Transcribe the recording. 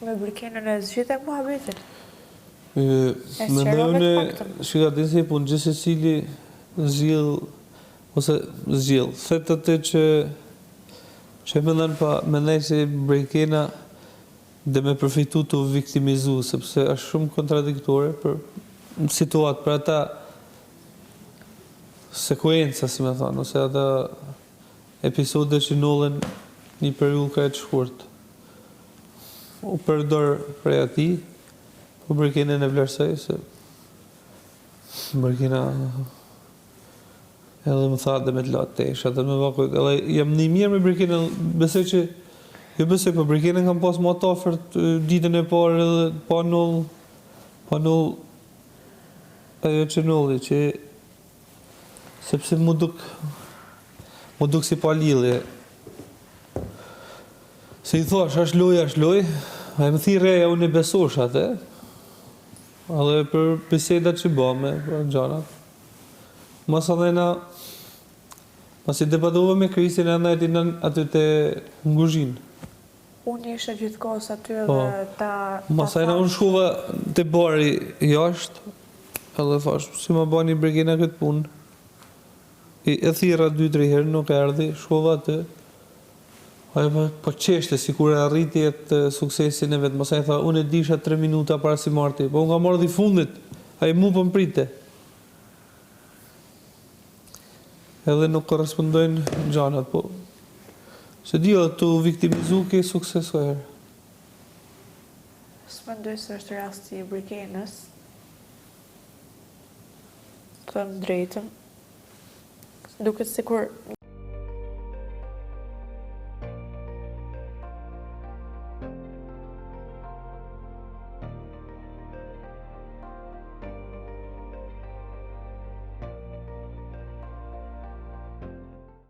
Me Brikenën e zgjidhe muhabetin? Mendojnë shikatin se punë gjithë secili zgjidh ose zgjidh. Thetë atë që mendoj se Brikena dhe me përfitu të viktimizu, sepse është shumë kontradiktore për situatë, për ata sekuenca, si me thonë, ose ata episode që nollen një periudhë kaq të shkurtë. U përdor prej ati, po Brikenën e vlerësoj, se Brikena edhe më tha dhe me të latë tesh, edhe me vakujt, edhe jam një mirë me Brikenën, besoj që po Brikenën kam pas më të afërt ditën e parë edhe pa null ajo që nulli, që sepse mu duk si pa lidhje. Se i thash, është loj, a më thirrja unë i besosh atë, edhe për bisedat që bëme, për gjanat. Mas adhena, pas i debatove me Krisin e ndajtin aty të Nguzhin. Unë ishe gjithkohës aty edhe ta... Masajna unë shkuva të bari jashtë, edhe thash, si ma bani Brikena këtë punë. E thira 2-3 herë, nuk e ardhi, shkuva aty. Ajo po qeshte, si kur e arriti të suksesin e vetë. Masaj tha, unë e disha 3 minuta para si marti, po unë ka marrë dhe fundit, ajo mu për mprite. Edhe nuk korrespondojnë gjanat, po se dio të viktimizu ke sukses o herë. S'mendoj se është rasti i Brikenës, të thënë drejtën, duket sikur